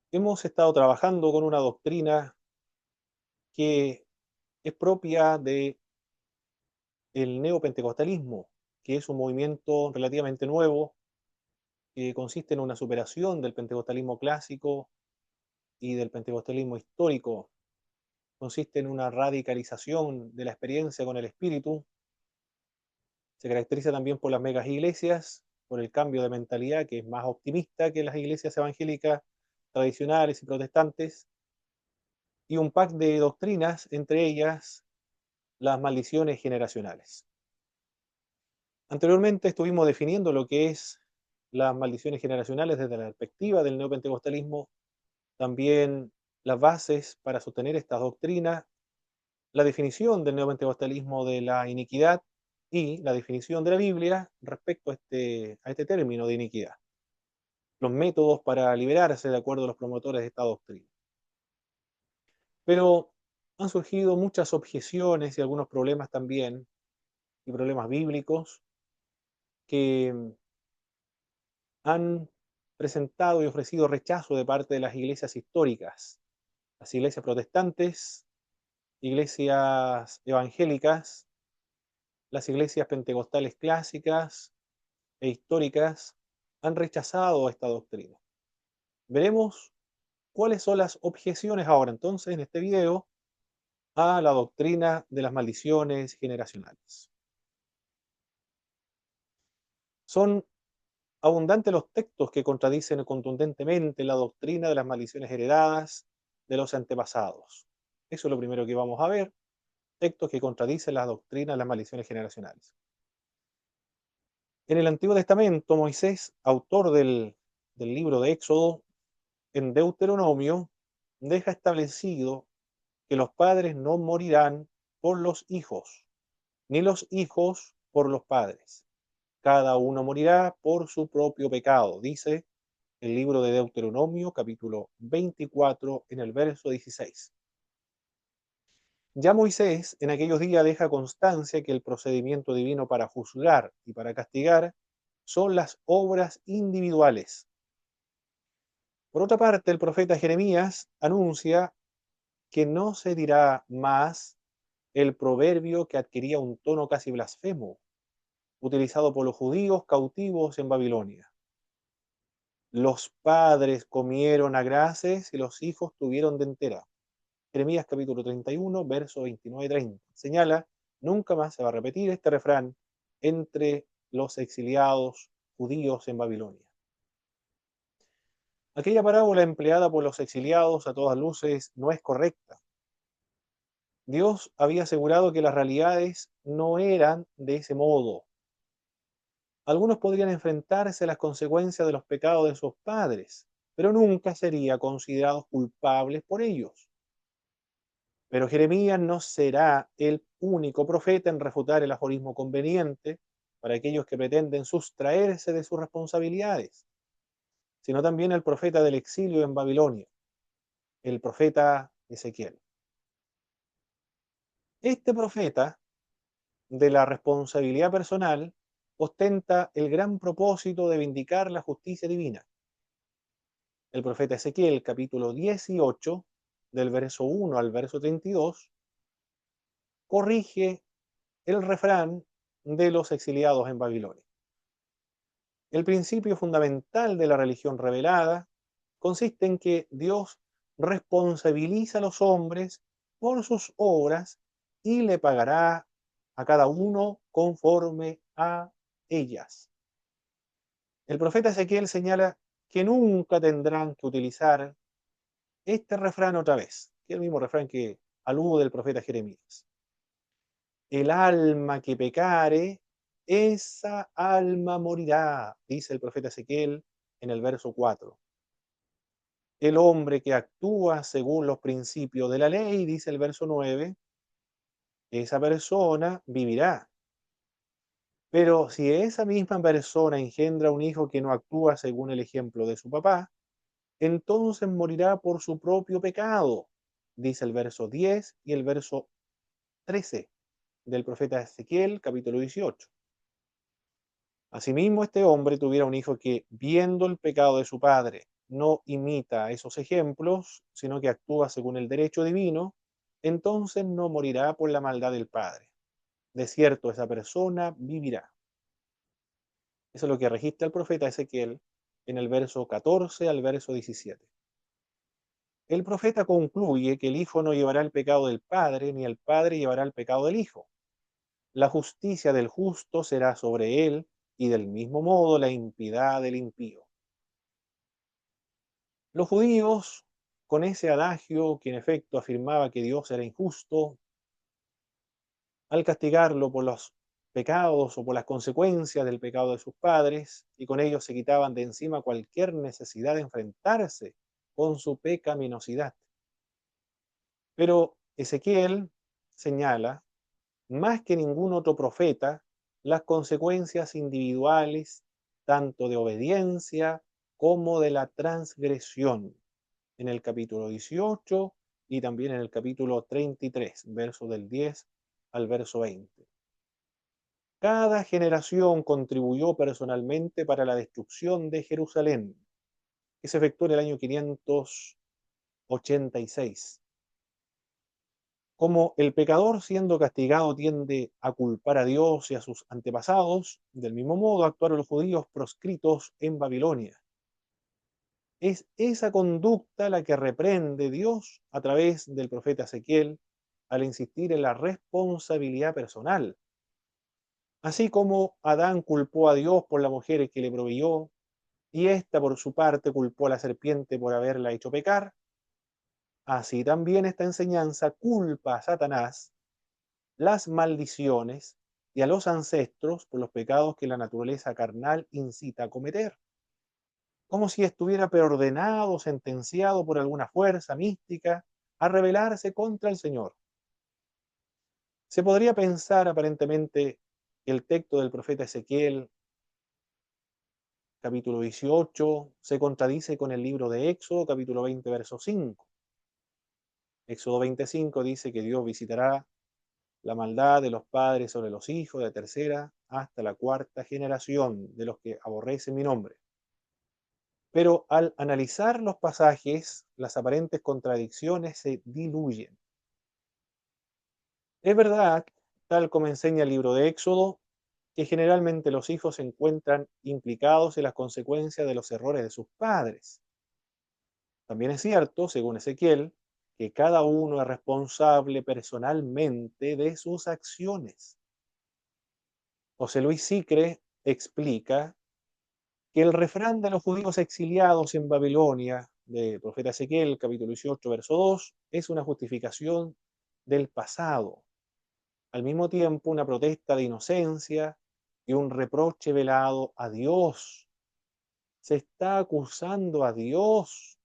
Hemos estado trabajando con una doctrina que es propia del neopentecostalismo, que es un movimiento relativamente nuevo, que consiste en una superación del pentecostalismo clásico y del pentecostalismo histórico. Consiste en una radicalización de la experiencia con el Espíritu. Se caracteriza también por las megas iglesias, por el cambio de mentalidad que es más optimista que las iglesias evangélicas tradicionales y protestantes, y un pack de doctrinas, entre ellas las maldiciones generacionales. Anteriormente estuvimos definiendo lo que es las maldiciones generacionales desde la perspectiva del neopentecostalismo, también las bases para sostener estas doctrinas, la definición del neopentecostalismo de la iniquidad y la definición de la Biblia respecto a este término de iniquidad, los métodos para liberarse de acuerdo a los promotores de esta doctrina. Pero han surgido muchas objeciones y algunos problemas también, y problemas bíblicos que han presentado y ofrecido rechazo de parte de las iglesias históricas, las iglesias protestantes, iglesias evangélicas, las iglesias pentecostales clásicas e históricas han rechazado esta doctrina. Veremos cuáles son las objeciones ahora entonces en este video a la doctrina de las maldiciones generacionales. Son abundantes los textos que contradicen contundentemente la doctrina de las maldiciones heredadas de los antepasados. Eso es lo primero que vamos a ver, textos que contradicen la doctrina de las maldiciones generacionales. En el Antiguo Testamento, Moisés, autor del libro de Éxodo, en Deuteronomio, deja establecido que los padres no morirán por los hijos, ni los hijos por los padres. Cada uno morirá por su propio pecado, dice el libro de Deuteronomio, capítulo 24, en el verso 16. Ya Moisés en aquellos días deja constancia que el procedimiento divino para juzgar y para castigar son las obras individuales. Por otra parte, el profeta Jeremías anuncia que no se dirá más el proverbio que adquiría un tono casi blasfemo, utilizado por los judíos cautivos en Babilonia. Los padres comieron a graces y los hijos tuvieron dentera. Jeremías capítulo 31, verso 29-30. Señala, nunca más se va a repetir este refrán entre los exiliados judíos en Babilonia. Aquella parábola empleada por los exiliados a todas luces no es correcta. Dios había asegurado que las realidades no eran de ese modo. Algunos podrían enfrentarse a las consecuencias de los pecados de sus padres, pero nunca serían considerados culpables por ellos. Pero Jeremías no será el único profeta en refutar el aforismo conveniente para aquellos que pretenden sustraerse de sus responsabilidades, sino también el profeta del exilio en Babilonia, el profeta Ezequiel. Este profeta de la responsabilidad personal ostenta el gran propósito de vindicar la justicia divina. El profeta Ezequiel, capítulo 18, del verso 1 al verso 32, corrige el refrán de los exiliados en Babilonia. El principio fundamental de la religión revelada consiste en que Dios responsabiliza a los hombres por sus obras y le pagará a cada uno conforme a ellas. El profeta Ezequiel señala que nunca tendrán que utilizar este refrán otra vez, que es el mismo refrán que alude el profeta Jeremías. El alma que pecare, esa alma morirá, dice el profeta Ezequiel en el verso 4. El hombre que actúa según los principios de la ley, dice el verso 9, esa persona vivirá. Pero si esa misma persona engendra un hijo que no actúa según el ejemplo de su papá, entonces morirá por su propio pecado, dice el verso 10 y el verso 13 del profeta Ezequiel, capítulo 18. Asimismo, este hombre tuviera un hijo que, viendo el pecado de su padre, no imita esos ejemplos, sino que actúa según el derecho divino, entonces no morirá por la maldad del Padre. De cierto, esa persona vivirá. Eso es lo que registra el profeta Ezequiel en el verso 14 al verso 17. El profeta concluye que el Hijo no llevará el pecado del Padre, ni el Padre llevará el pecado del Hijo. La justicia del justo será sobre él, y del mismo modo la impiedad del impío. Los judíos, con ese adagio que en efecto afirmaba que Dios era injusto, al castigarlo por los pecados o por las consecuencias del pecado de sus padres, y con ello se quitaban de encima cualquier necesidad de enfrentarse con su pecaminosidad. Pero Ezequiel señala, más que ningún otro profeta, las consecuencias individuales, tanto de obediencia como de la transgresión, en el capítulo 18 y también en el capítulo 33, verso del 10 al verso 20. Cada generación contribuyó personalmente para la destrucción de Jerusalén, que se efectuó en el año 586. Como el pecador siendo castigado tiende a culpar a Dios y a sus antepasados, del mismo modo actuaron los judíos proscritos en Babilonia. Es esa conducta la que reprende Dios a través del profeta Ezequiel al insistir en la responsabilidad personal. Así como Adán culpó a Dios por la mujer que le proveyó, y ésta por su parte culpó a la serpiente por haberla hecho pecar, así también esta enseñanza culpa a Satanás, las maldiciones y a los ancestros por los pecados que la naturaleza carnal incita a cometer, como si estuviera preordenado, sentenciado por alguna fuerza mística a rebelarse contra el Señor. Se podría pensar aparentemente que el texto del profeta Ezequiel, capítulo 18, se contradice con el libro de Éxodo, capítulo 20, verso 5. Éxodo 25 dice que Dios visitará la maldad de los padres sobre los hijos, de tercera hasta la cuarta generación de los que aborrecen mi nombre. Pero al analizar los pasajes, las aparentes contradicciones se diluyen. Es verdad, tal como enseña el libro de Éxodo, que generalmente los hijos se encuentran implicados en las consecuencias de los errores de sus padres. También es cierto, según Ezequiel, que cada uno es responsable personalmente de sus acciones. José Luis Sicre explica que el refrán de los judíos exiliados en Babilonia, de profeta Ezequiel, capítulo 18, verso 2, es una justificación del pasado, al mismo tiempo una protesta de inocencia y un reproche velado a Dios. Se está acusando a Dios.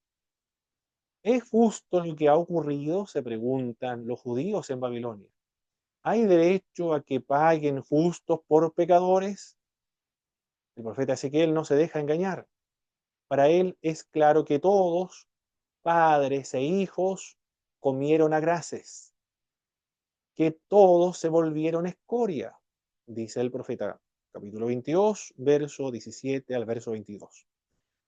¿Es justo lo que ha ocurrido? Se preguntan los judíos en Babilonia. ¿Hay derecho a que paguen justos por pecadores? El profeta Ezequiel no se deja engañar. Para él es claro que todos, padres e hijos, comieron a grases, que todos se volvieron escoria, dice el profeta, capítulo 22, verso 17 al verso 22.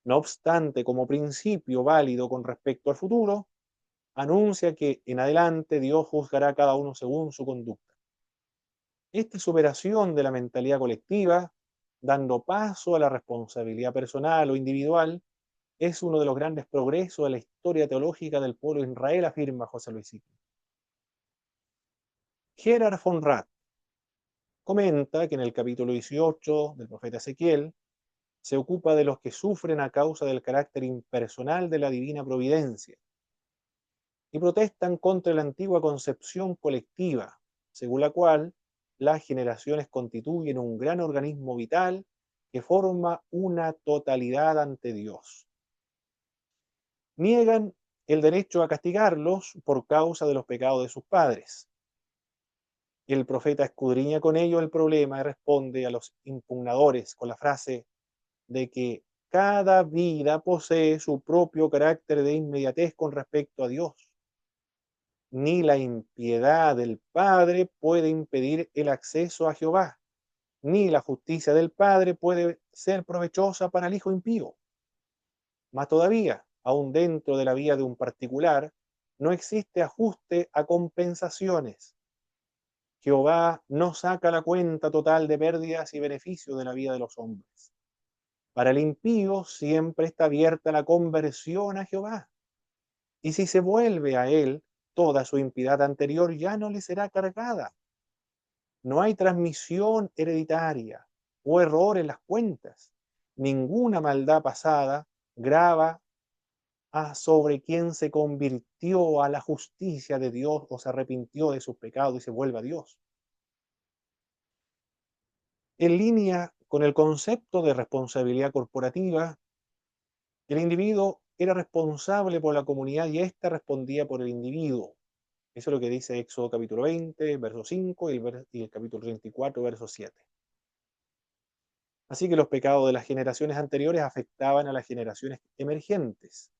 No obstante, como principio válido con respecto al futuro, anuncia que en adelante Dios juzgará a cada uno según su conducta. Esta superación de la mentalidad colectiva, dando paso a la responsabilidad personal o individual, es uno de los grandes progresos de la historia teológica del pueblo de Israel, afirma José Luis Sicre. Gerhard von Rath comenta que en el capítulo 18 del profeta Ezequiel se ocupa de los que sufren a causa del carácter impersonal de la divina providencia y protestan contra la antigua concepción colectiva, según la cual las generaciones constituyen un gran organismo vital que forma una totalidad ante Dios. Niegan el derecho a castigarlos por causa de los pecados de sus padres. El profeta escudriña con ello el problema y responde a los impugnadores con la frase de que cada vida posee su propio carácter de inmediatez con respecto a Dios. Ni la impiedad del Padre puede impedir el acceso a Jehová, ni la justicia del Padre puede ser provechosa para el Hijo impío. Más todavía, aún dentro de la vida de un particular, no existe ajuste a compensaciones. Jehová no saca la cuenta total de pérdidas y beneficios de la vida de los hombres. Para el impío siempre está abierta la conversión a Jehová. Y si se vuelve a él, toda su impiedad anterior ya no le será cargada. No hay transmisión hereditaria o error en las cuentas. Ninguna maldad pasada grava sobre quien se convirtió a la justicia de Dios o se arrepintió de sus pecados y se vuelve a Dios. En línea con el concepto de responsabilidad corporativa, el individuo era responsable por la comunidad y ésta respondía por el individuo. Eso es lo que dice Éxodo capítulo 20, verso 5 y el capítulo 34, verso 7. Así que los pecados de las generaciones anteriores afectaban a las generaciones emergentes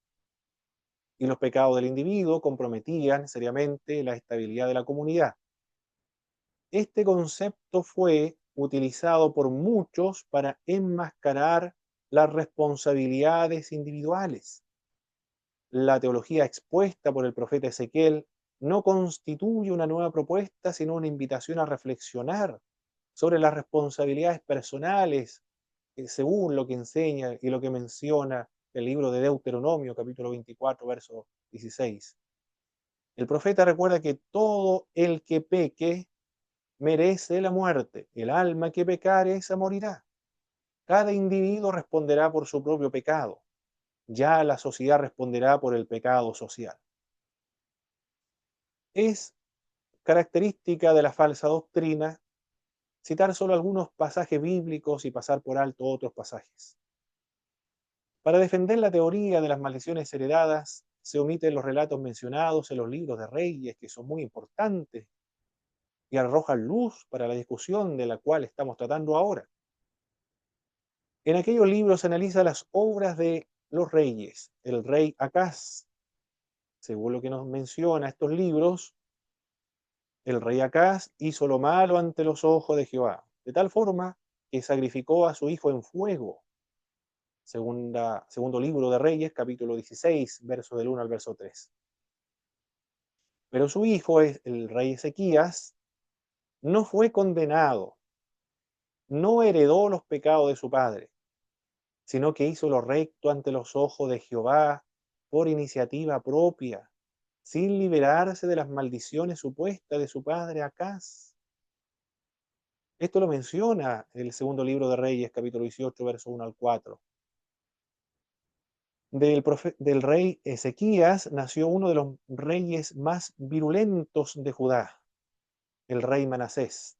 y los pecados del individuo comprometían seriamente la estabilidad de la comunidad. Este concepto fue utilizado por muchos para enmascarar las responsabilidades individuales. La teología expuesta por el profeta Ezequiel no constituye una nueva propuesta, sino una invitación a reflexionar sobre las responsabilidades personales, según lo que enseña y lo que menciona el libro de Deuteronomio, capítulo 24, verso 16. El profeta recuerda que todo el que peque merece la muerte. El alma que pecare, esa morirá. Cada individuo responderá por su propio pecado. Ya la sociedad responderá por el pecado social. Es característica de la falsa doctrina citar solo algunos pasajes bíblicos y pasar por alto otros pasajes. Para defender la teoría de las maldiciones heredadas, se omiten los relatos mencionados en los libros de Reyes, que son muy importantes y arrojan luz para la discusión de la cual estamos tratando ahora. En aquellos libros se analiza las obras de los reyes. El rey Acaz, según lo que nos menciona estos libros, el rey Acaz hizo lo malo ante los ojos de Jehová, de tal forma que sacrificó a su hijo en fuego. Segundo libro de Reyes, capítulo 16, verso del 1 al verso 3. Pero su hijo, el rey Ezequías, no fue condenado, no heredó los pecados de su padre, sino que hizo lo recto ante los ojos de Jehová por iniciativa propia, sin liberarse de las maldiciones supuestas de su padre Acaz. Esto lo menciona el segundo libro de Reyes, capítulo 18, verso 1 al 4. Del rey Ezequías nació uno de los reyes más virulentos de Judá, el rey Manasés,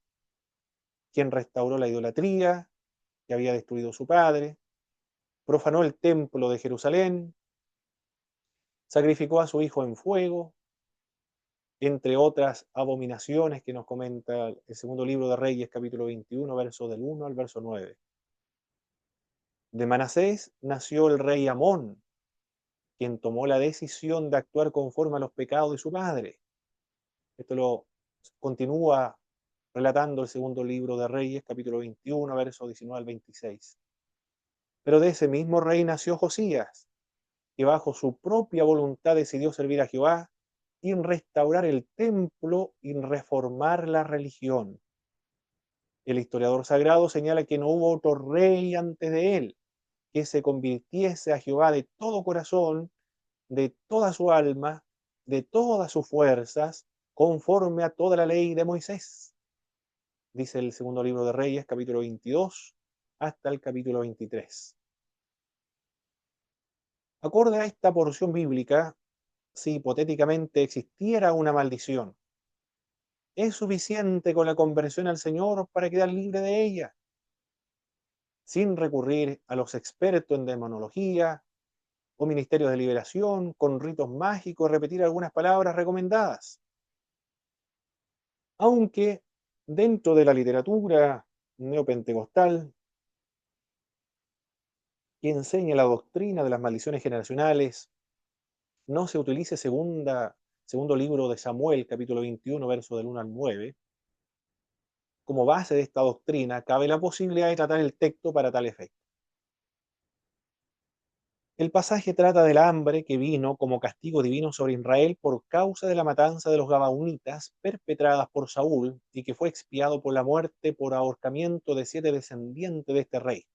quien restauró la idolatría que había destruido su padre, profanó el templo de Jerusalén, sacrificó a su hijo en fuego, entre otras abominaciones que nos comenta el segundo libro de Reyes, capítulo 21, verso del 1 al verso 9. De Manasés nació el rey Amón, quien tomó la decisión de actuar conforme a los pecados de su padre. Esto lo continúa relatando el segundo libro de Reyes, capítulo 21, verso 19 al 26. Pero de ese mismo rey nació Josías, que bajo su propia voluntad decidió servir a Jehová y en restaurar el templo y en reformar la religión. El historiador sagrado señala que no hubo otro rey antes de él que se convirtiese a Jehová de todo corazón, de toda su alma, de todas sus fuerzas, conforme a toda la ley de Moisés. Dice el segundo libro de Reyes, capítulo 22, hasta el capítulo 23. Acorde a esta porción bíblica, si hipotéticamente existiera una maldición, es suficiente con la conversión al Señor para quedar libre de ella, sin recurrir a los expertos en demonología o ministerios de liberación, con ritos mágicos, repetir algunas palabras recomendadas. Aunque dentro de la literatura neopentecostal, que enseña la doctrina de las maldiciones generacionales, no se utilice segundo libro de Samuel, capítulo 21, verso del 1 al 9, como base de esta doctrina, cabe la posibilidad de tratar el texto para tal efecto. El pasaje trata del hambre que vino como castigo divino sobre Israel por causa de la matanza de los Gabaonitas perpetradas por Saúl y que fue expiado por la muerte por ahorcamiento de 7 descendientes de este rey.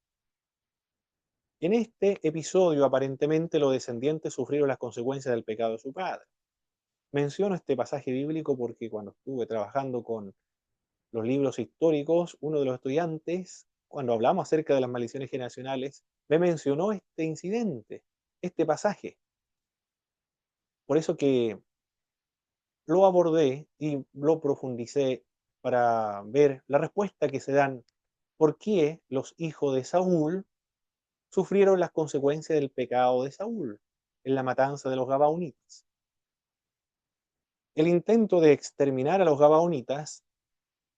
En este episodio, aparentemente, los descendientes sufrieron las consecuencias del pecado de su padre. Menciono este pasaje bíblico porque cuando estuve trabajando con los libros históricos, uno de los estudiantes, cuando hablamos acerca de las maldiciones generacionales, me mencionó este incidente, este pasaje. Por eso que lo abordé y lo profundicé para ver la respuesta que se dan, por qué los hijos de Saúl sufrieron las consecuencias del pecado de Saúl en la matanza de los Gabaonitas. El intento de exterminar a los Gabaonitas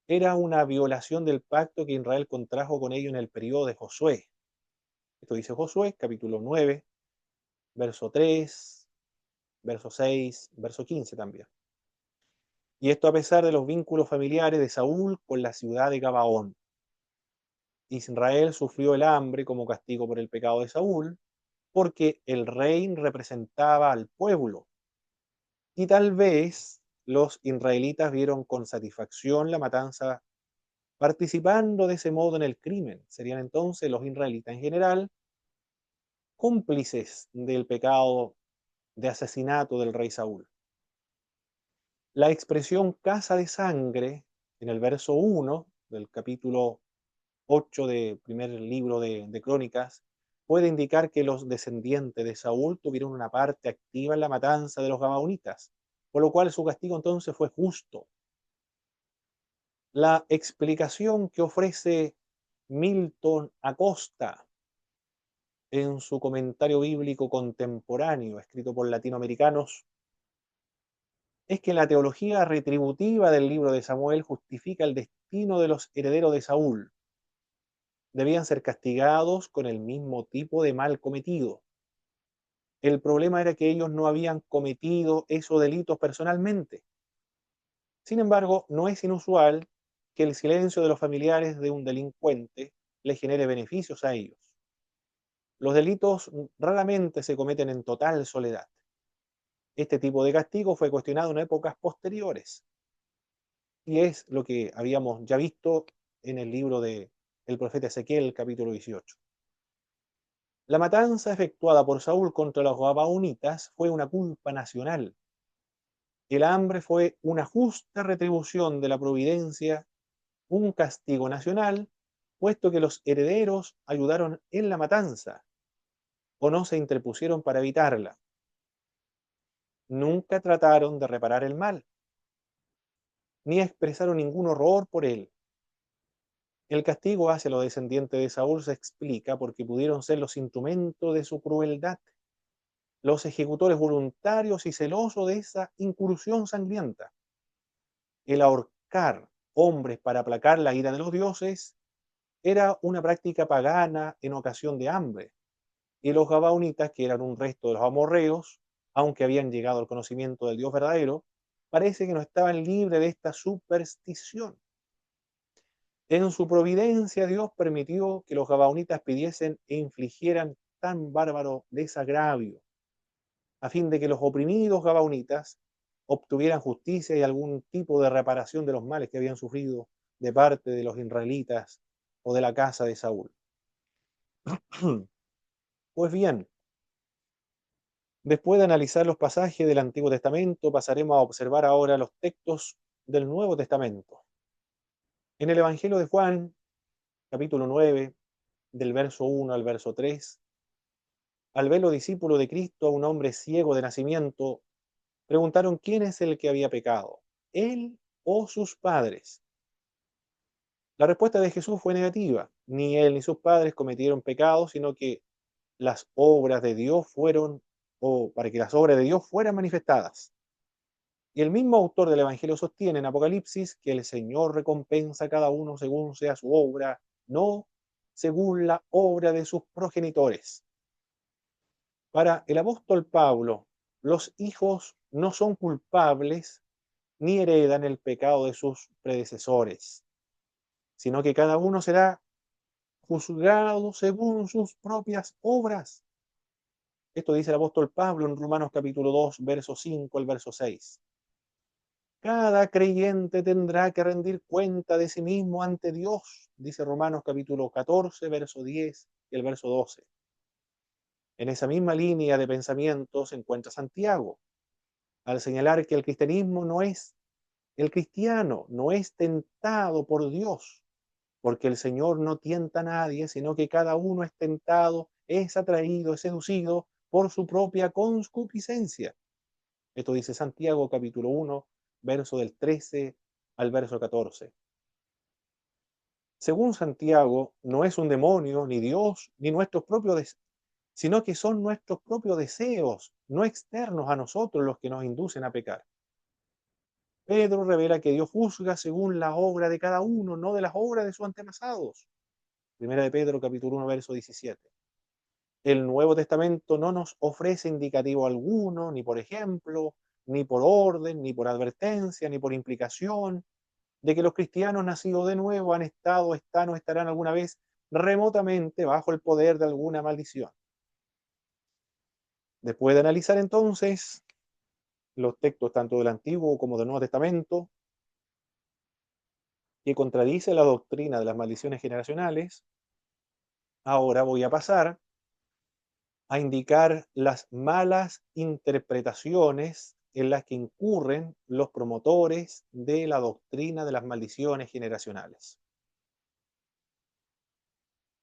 era una violación del pacto que Israel contrajo con ellos en el periodo de Josué. Esto dice Josué, capítulo 9, verso 3, verso 6, verso 15 también. Y esto a pesar de los vínculos familiares de Saúl con la ciudad de Gabaón. Israel sufrió el hambre como castigo por el pecado de Saúl, porque el rey representaba al pueblo. Y tal vez los israelitas vieron con satisfacción la matanza participando de ese modo en el crimen. Serían entonces los israelitas en general cómplices del pecado de asesinato del rey Saúl. La expresión casa de sangre en el verso 1 del capítulo 8 del primer libro de Crónicas puede indicar que los descendientes de Saúl tuvieron una parte activa en la matanza de los gabaonitas, por lo cual su castigo entonces fue justo. La explicación que ofrece Milton Acosta en su comentario bíblico contemporáneo, escrito por latinoamericanos, es que la teología retributiva del libro de Samuel justifica el destino de los herederos de Saúl. Debían ser castigados con el mismo tipo de mal cometido. El problema era que ellos no habían cometido esos delitos personalmente. Sin embargo, no es inusual que el silencio de los familiares de un delincuente le genere beneficios a ellos. Los delitos raramente se cometen en total soledad. Este tipo de castigo fue cuestionado en épocas posteriores y es lo que habíamos ya visto en el libro de el profeta Ezequiel, capítulo 18. La matanza efectuada por Saúl contra los gabaonitas fue una culpa nacional. El hambre fue una justa retribución de la providencia, un castigo nacional, puesto que los herederos ayudaron en la matanza o no se interpusieron para evitarla. Nunca trataron de reparar el mal, ni expresaron ningún horror por él. El castigo hacia los descendientes de Saúl se explica porque pudieron ser los instrumentos de su crueldad, los ejecutores voluntarios y celosos de esa incursión sangrienta. El ahorcar hombres para aplacar la ira de los dioses era una práctica pagana en ocasión de hambre, y los gabaonitas, que eran un resto de los amorreos, aunque habían llegado al conocimiento del Dios verdadero, parece que no estaban libres de esta superstición. En su providencia, Dios permitió que los gabaonitas pidiesen e infligieran tan bárbaro desagravio, a fin de que los oprimidos gabaonitas obtuvieran justicia y algún tipo de reparación de los males que habían sufrido de parte de los israelitas o de la casa de Saúl. Pues bien, después de analizar los pasajes del Antiguo Testamento, pasaremos a observar ahora los textos del Nuevo Testamento. En el Evangelio de Juan, capítulo 9, del verso 1 al verso 3, al ver los discípulos de Cristo a un hombre ciego de nacimiento, preguntaron quién es el que había pecado, él o sus padres. La respuesta de Jesús fue negativa. Ni él ni sus padres cometieron pecado, sino que las obras de Dios fueron, o para que las obras de Dios fueran manifestadas. Y el mismo autor del Evangelio sostiene en Apocalipsis que el Señor recompensa a cada uno según sea su obra, no según la obra de sus progenitores. Para el apóstol Pablo, los hijos no son culpables ni heredan el pecado de sus predecesores, sino que cada uno será juzgado según sus propias obras. Esto dice el apóstol Pablo en Romanos capítulo 2, verso 5 al verso 6. Cada creyente tendrá que rendir cuenta de sí mismo ante Dios, dice Romanos capítulo 14, verso 10 y el verso 12. En esa misma línea de pensamiento se encuentra Santiago, al señalar que el cristiano no es tentado por Dios, porque el Señor no tienta a nadie, sino que cada uno es tentado, es atraído, es seducido por su propia concupiscencia. Esto dice Santiago capítulo 1, verso del 13 al verso 14. Según Santiago, no es un demonio, ni Dios, ni nuestros propios deseos, sino que son nuestros propios deseos, no externos a nosotros, los que nos inducen a pecar. Pedro revela que Dios juzga según la obra de cada uno, no de las obras de sus antepasados. Primera de Pedro, capítulo 1, verso 17. El Nuevo Testamento no nos ofrece indicativo alguno, ni por ejemplo, ni por orden, ni por advertencia, ni por implicación, de que los cristianos nacidos de nuevo han estado, están o estarán alguna vez remotamente bajo el poder de alguna maldición. Después de analizar entonces los textos tanto del Antiguo como del Nuevo Testamento, que contradice la doctrina de las maldiciones generacionales, ahora voy a pasar a indicar las malas interpretaciones en las que incurren los promotores de la doctrina de las maldiciones generacionales.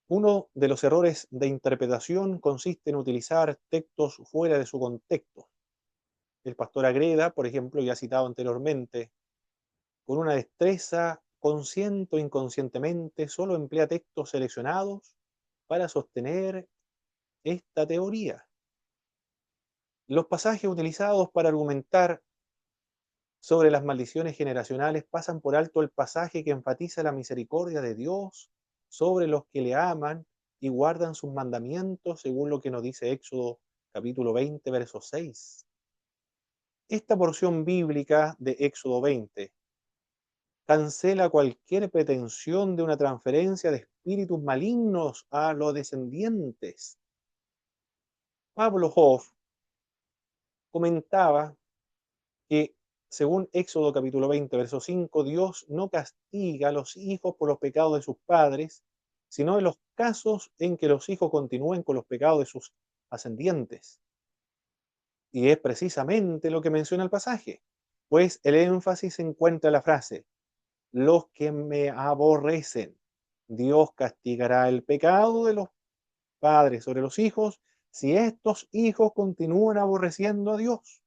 Uno de los errores de interpretación consiste en utilizar textos fuera de su contexto. El pastor Agreda, por ejemplo, ya citado anteriormente, con una destreza consciente o inconscientemente, solo emplea textos seleccionados para sostener esta teoría. Los pasajes utilizados para argumentar sobre las maldiciones generacionales pasan por alto el pasaje que enfatiza la misericordia de Dios sobre los que le aman y guardan sus mandamientos, según lo que nos dice Éxodo capítulo 20, verso 6. Esta porción bíblica de Éxodo 20 cancela cualquier pretensión de una transferencia de espíritus malignos a los descendientes. Pablo Hoff comentaba que, según Éxodo capítulo 20, verso 5, Dios no castiga a los hijos por los pecados de sus padres, sino en los casos en que los hijos continúen con los pecados de sus ascendientes. Y es precisamente lo que menciona el pasaje, pues el énfasis se encuentra en la frase, los que me aborrecen. Dios castigará el pecado de los padres sobre los hijos si estos hijos continúan aborreciendo a Dios.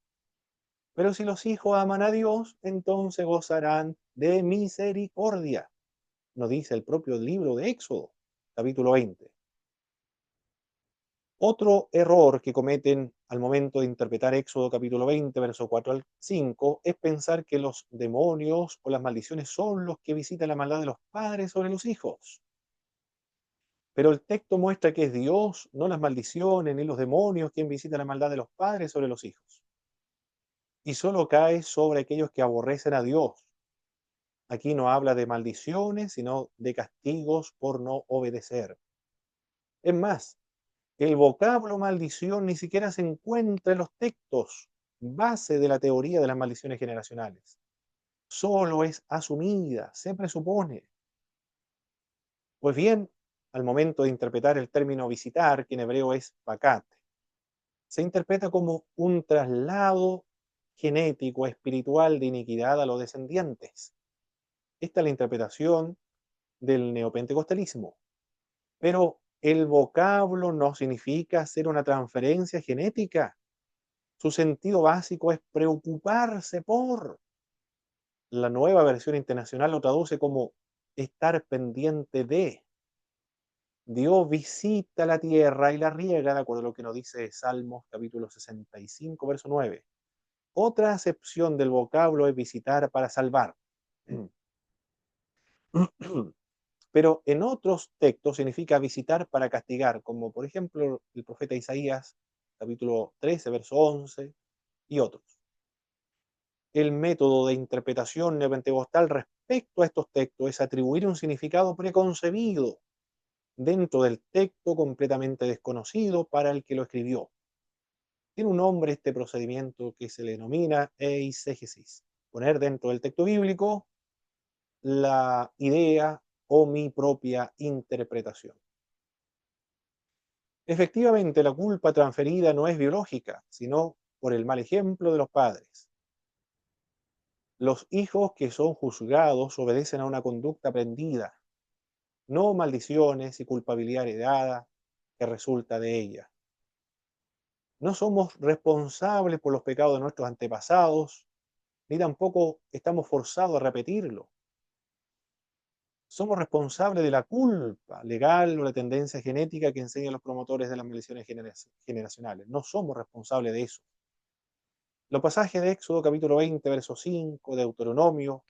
Pero si los hijos aman a Dios, entonces gozarán de misericordia. Nos dice el propio libro de Éxodo, capítulo 20. Otro error que cometen al momento de interpretar Éxodo capítulo 20, verso 4 al 5, es pensar que los demonios o las maldiciones son los que visitan la maldad de los padres sobre los hijos. Pero el texto muestra que es Dios, no las maldiciones ni los demonios, quien visita la maldad de los padres sobre los hijos. Y solo cae sobre aquellos que aborrecen a Dios. Aquí no habla de maldiciones, sino de castigos por no obedecer. Es más, el vocablo maldición ni siquiera se encuentra en los textos base de la teoría de las maldiciones generacionales. Solo es asumida, se presupone. Pues bien, al momento de interpretar el término visitar, que en hebreo es pakat, se interpreta como un traslado genético, espiritual de iniquidad a los descendientes. Esta es la interpretación del neopentecostalismo. Pero el vocablo no significa hacer una transferencia genética. Su sentido básico es preocuparse por. La nueva versión internacional lo traduce como estar pendiente de. Dios visita la tierra y la riega, de acuerdo a lo que nos dice Salmos capítulo 65, verso 9. Otra acepción del vocablo es visitar para salvar. Pero en otros textos significa visitar para castigar, como por ejemplo el profeta Isaías, capítulo 13, verso 11, y otros. El método de interpretación neopentecostal respecto a estos textos es atribuir un significado preconcebido dentro del texto completamente desconocido para el que lo escribió. Tiene un nombre este procedimiento que se le denomina eisegesis, poner dentro del texto bíblico la idea o mi propia interpretación. Efectivamente, la culpa transferida no es biológica, sino por el mal ejemplo de los padres. Los hijos que son juzgados obedecen a una conducta aprendida, no maldiciones y culpabilidad heredada que resulta de ella. No somos responsables por los pecados de nuestros antepasados, ni tampoco estamos forzados a repetirlo. Somos responsables de la culpa legal o la tendencia genética que enseñan los promotores de las maldiciones generacionales. No somos responsables de eso. Los pasajes de Éxodo capítulo 20, verso 5, de Deuteronomio,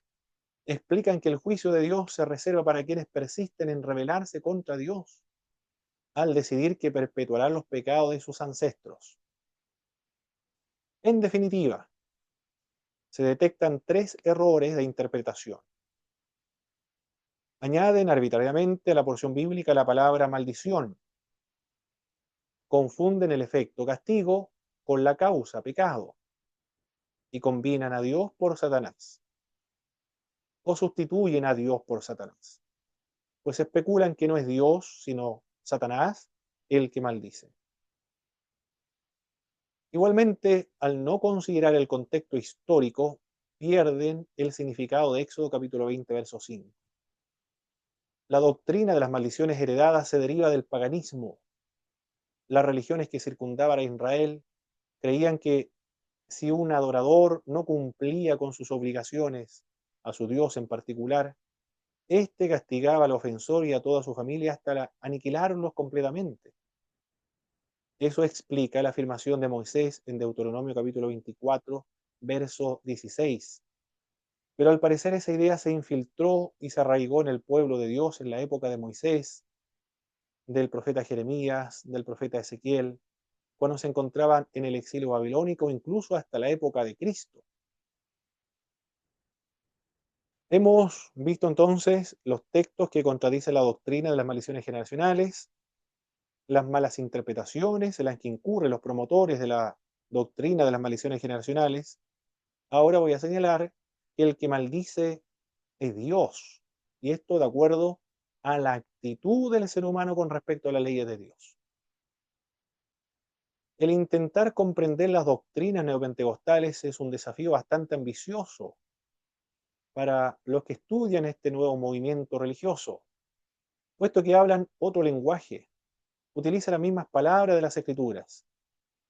explican que el juicio de Dios se reserva para quienes persisten en rebelarse contra Dios, al decidir que perpetuarán los pecados de sus ancestros. En definitiva, se detectan tres errores de interpretación. Añaden arbitrariamente a la porción bíblica la palabra maldición. Confunden el efecto castigo con la causa pecado y combinan a Dios por Satanás o sustituyen a Dios por Satanás, pues especulan que no es Dios sino Satanás el que maldice. Igualmente, al no considerar el contexto histórico, pierden el significado de Éxodo capítulo 20, verso 5. La doctrina de las maldiciones heredadas se deriva del paganismo. Las religiones que circundaban a Israel creían que si un adorador no cumplía con sus obligaciones a su Dios en particular, éste castigaba al ofensor y a toda su familia hasta aniquilarlos completamente. Eso explica la afirmación de Moisés en Deuteronomio capítulo 24, verso 16. Pero al parecer esa idea se infiltró y se arraigó en el pueblo de Dios en la época de Moisés, del profeta Jeremías, del profeta Ezequiel, cuando se encontraban en el exilio babilónico, incluso hasta la época de Cristo. Hemos visto entonces los textos que contradicen la doctrina de las maldiciones generacionales, las malas interpretaciones en las que incurren los promotores de la doctrina de las maldiciones generacionales. Ahora voy a señalar que el que maldice es Dios, y esto de acuerdo a la actitud del ser humano con respecto a las leyes de Dios. El intentar comprender las doctrinas neopentecostales es un desafío bastante ambicioso para los que estudian este nuevo movimiento religioso, puesto que hablan otro lenguaje, utilizan las mismas palabras de las escrituras,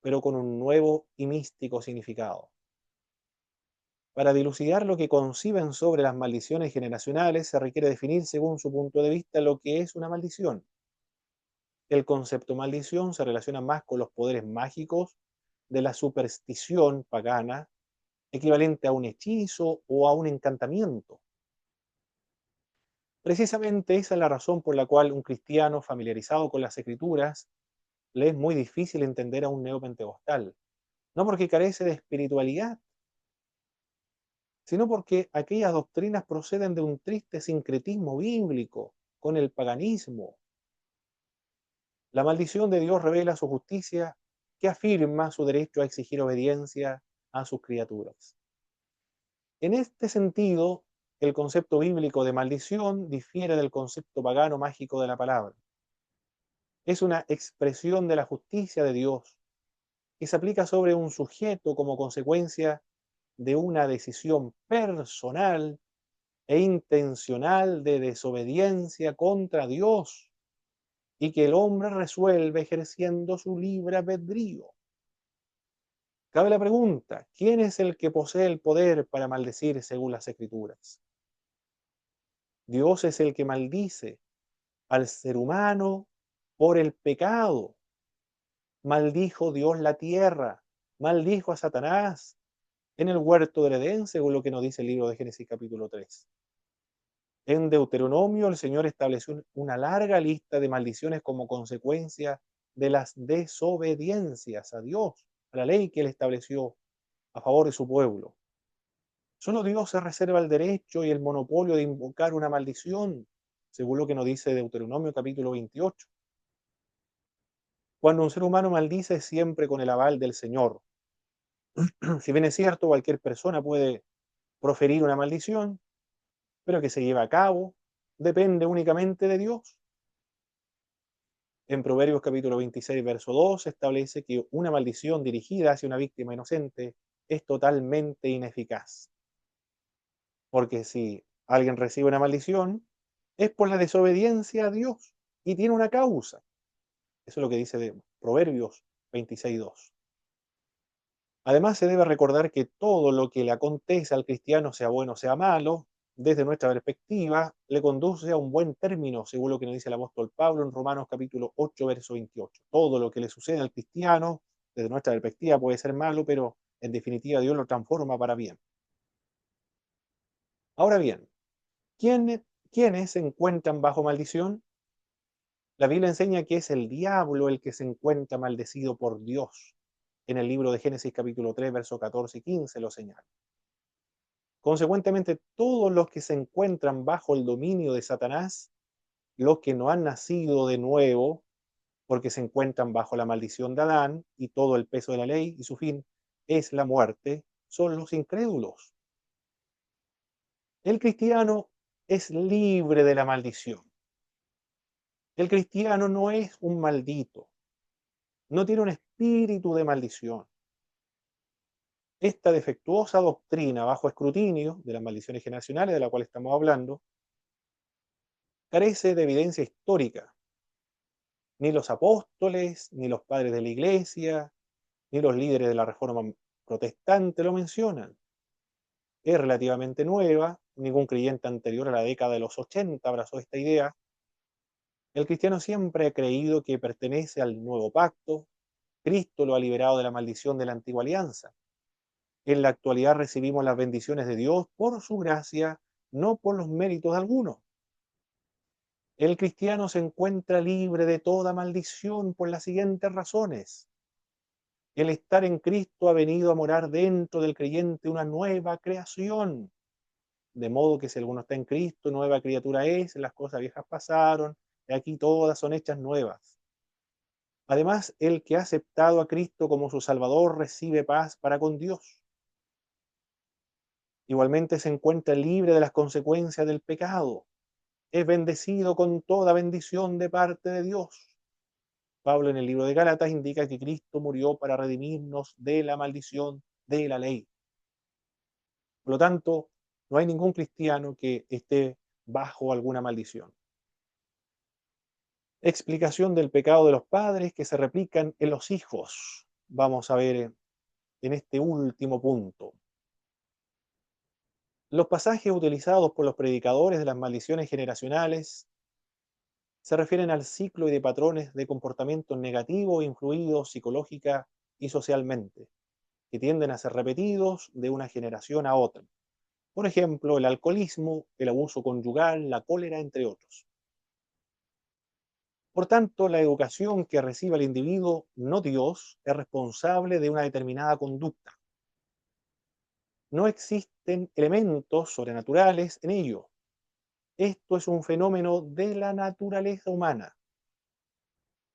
pero con un nuevo y místico significado. Para dilucidar lo que conciben sobre las maldiciones generacionales, se requiere definir según su punto de vista lo que es una maldición. El concepto maldición se relaciona más con los poderes mágicos de la superstición pagana, equivalente a un hechizo o a un encantamiento. Precisamente esa es la razón por la cual un cristiano familiarizado con las escrituras le es muy difícil entender a un neopentecostal, no porque carece de espiritualidad, sino porque aquellas doctrinas proceden de un triste sincretismo bíblico con el paganismo. La maldición de Dios revela su justicia que afirma su derecho a exigir obediencia a sus criaturas. En este sentido, el concepto bíblico de maldición difiere del concepto pagano mágico de la palabra. Es una expresión de la justicia de Dios que se aplica sobre un sujeto como consecuencia de una decisión personal e intencional de desobediencia contra Dios y que el hombre resuelve ejerciendo su libre albedrío. Cabe la pregunta, ¿quién es el que posee el poder para maldecir según las Escrituras? Dios es el que maldice al ser humano por el pecado. Maldijo Dios la tierra, maldijo a Satanás en el huerto del Edén, según lo que nos dice el libro de Génesis capítulo 3. En Deuteronomio el Señor estableció una larga lista de maldiciones como consecuencia de las desobediencias a Dios, a la ley que Él estableció a favor de su pueblo. Solo Dios se reserva el derecho y el monopolio de invocar una maldición, según lo que nos dice Deuteronomio capítulo 28. Cuando un ser humano maldice es siempre con el aval del Señor. Si bien es cierto, cualquier persona puede proferir una maldición, pero que se lleve a cabo depende únicamente de Dios. En Proverbios capítulo 26, verso 2, se establece que una maldición dirigida hacia una víctima inocente es totalmente ineficaz. Porque si alguien recibe una maldición, es por la desobediencia a Dios y tiene una causa. Eso es lo que dice de Proverbios 26:2. Además, se debe recordar que todo lo que le acontece al cristiano, sea bueno o sea malo, desde nuestra perspectiva, le conduce a un buen término, según lo que nos dice el apóstol Pablo en Romanos capítulo 8, verso 28. Todo lo que le sucede al cristiano, desde nuestra perspectiva, puede ser malo, pero en definitiva Dios lo transforma para bien. Ahora bien, ¿quiénes se encuentran bajo maldición? La Biblia enseña que es el diablo el que se encuentra maldecido por Dios. En el libro de Génesis capítulo 3, versos 14 y 15 lo señala. Consecuentemente, todos los que se encuentran bajo el dominio de Satanás, los que no han nacido de nuevo, porque se encuentran bajo la maldición de Adán y todo el peso de la ley y su fin es la muerte, son los incrédulos. El cristiano es libre de la maldición. El cristiano no es un maldito, no tiene un espíritu de maldición. Esta defectuosa doctrina bajo escrutinio de las maldiciones generacionales de la cual estamos hablando, carece de evidencia histórica. Ni los apóstoles, ni los padres de la iglesia, ni los líderes de la reforma protestante lo mencionan. Es relativamente nueva, ningún creyente anterior a la década de los 80 abrazó esta idea. El cristiano siempre ha creído que pertenece al nuevo pacto. Cristo lo ha liberado de la maldición de la antigua alianza. En la actualidad recibimos las bendiciones de Dios por su gracia, no por los méritos de alguno. El cristiano se encuentra libre de toda maldición por las siguientes razones. El estar en Cristo ha venido a morar dentro del creyente una nueva creación. De modo que si alguno está en Cristo, nueva criatura es, las cosas viejas pasaron, y aquí todas son hechas nuevas. Además, el que ha aceptado a Cristo como su Salvador recibe paz para con Dios. Igualmente se encuentra libre de las consecuencias del pecado. Es bendecido con toda bendición de parte de Dios. Pablo en el libro de Gálatas indica que Cristo murió para redimirnos de la maldición de la ley. Por lo tanto, no hay ningún cristiano que esté bajo alguna maldición. Explicación del pecado de los padres que se replican en los hijos. Vamos a ver en este último punto. Los pasajes utilizados por los predicadores de las maldiciones generacionales se refieren al ciclo y de patrones de comportamiento negativo influidos psicológica y socialmente, que tienden a ser repetidos de una generación a otra. Por ejemplo, el alcoholismo, el abuso conyugal, la cólera, entre otros. Por tanto, la educación que recibe el individuo, no Dios, es responsable de una determinada conducta. No existen elementos sobrenaturales en ello. Esto es un fenómeno de la naturaleza humana.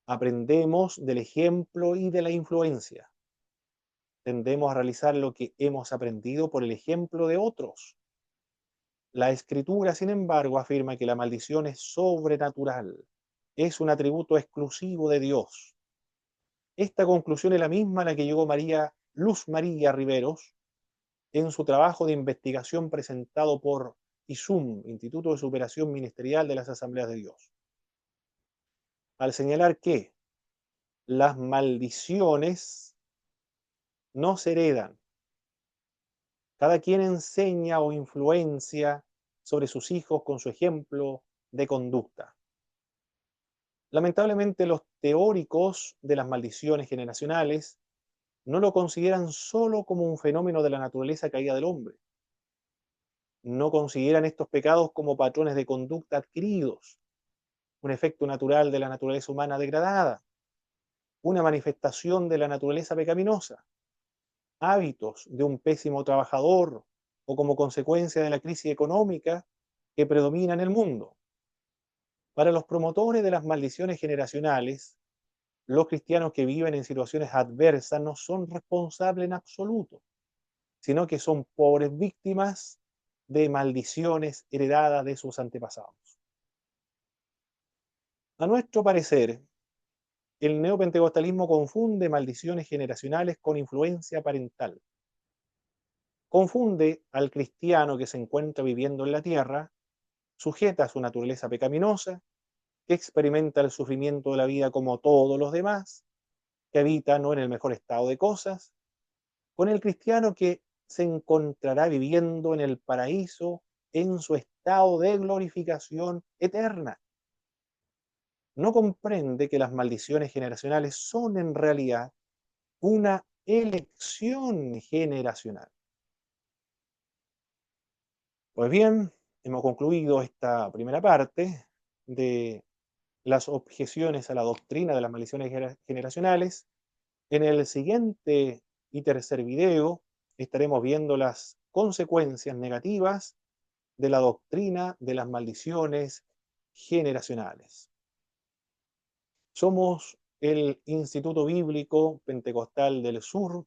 Aprendemos del ejemplo y de la influencia. Tendemos a realizar lo que hemos aprendido por el ejemplo de otros. La Escritura, sin embargo, afirma que la maldición es sobrenatural, es un atributo exclusivo de Dios. Esta conclusión es la misma a la que llegó Luz María Riveros en su trabajo de investigación presentado por ISUM, Instituto de Superación Ministerial de las Asambleas de Dios, al señalar que las maldiciones no se heredan. Cada quien enseña o influencia sobre sus hijos con su ejemplo de conducta. Lamentablemente, los teóricos de las maldiciones generacionales no lo consideran solo como un fenómeno de la naturaleza caída del hombre. No consideran estos pecados como patrones de conducta adquiridos, un efecto natural de la naturaleza humana degradada, una manifestación de la naturaleza pecaminosa, hábitos de un pésimo trabajador o como consecuencia de la crisis económica que predomina en el mundo. Para los promotores de las maldiciones generacionales, los cristianos que viven en situaciones adversas no son responsables en absoluto, sino que son pobres víctimas de maldiciones heredadas de sus antepasados. A nuestro parecer, el neopentecostalismo confunde maldiciones generacionales con influencia parental. Confunde al cristiano que se encuentra viviendo en la tierra, sujeta a su naturaleza pecaminosa, que experimenta el sufrimiento de la vida como todos los demás, que habita no en el mejor estado de cosas, con el cristiano que se encontrará viviendo en el paraíso en su estado de glorificación eterna. No comprende que las maldiciones generacionales son en realidad una elección generacional. Pues bien, hemos concluido esta primera parte de las objeciones a la doctrina de las maldiciones generacionales. En el siguiente y tercer video estaremos viendo las consecuencias negativas de la doctrina de las maldiciones generacionales. Somos el Instituto Bíblico Pentecostal del Sur.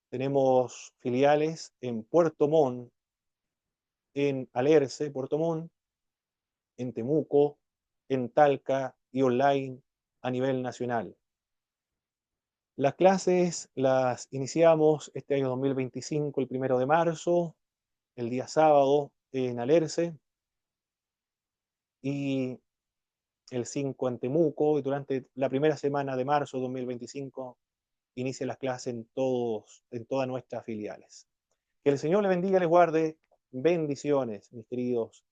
Tenemos filiales en Puerto Montt, en Alerce, Puerto Montt, en Temuco, en Talca y online a nivel nacional. Las clases las iniciamos este año 2025, el 1 de marzo, el día sábado en Alerce, y el 5 en Temuco, y durante la primera semana de marzo 2025 inicia las clases en todas nuestras filiales. Que el Señor le bendiga y les guarde. Bendiciones, mis queridos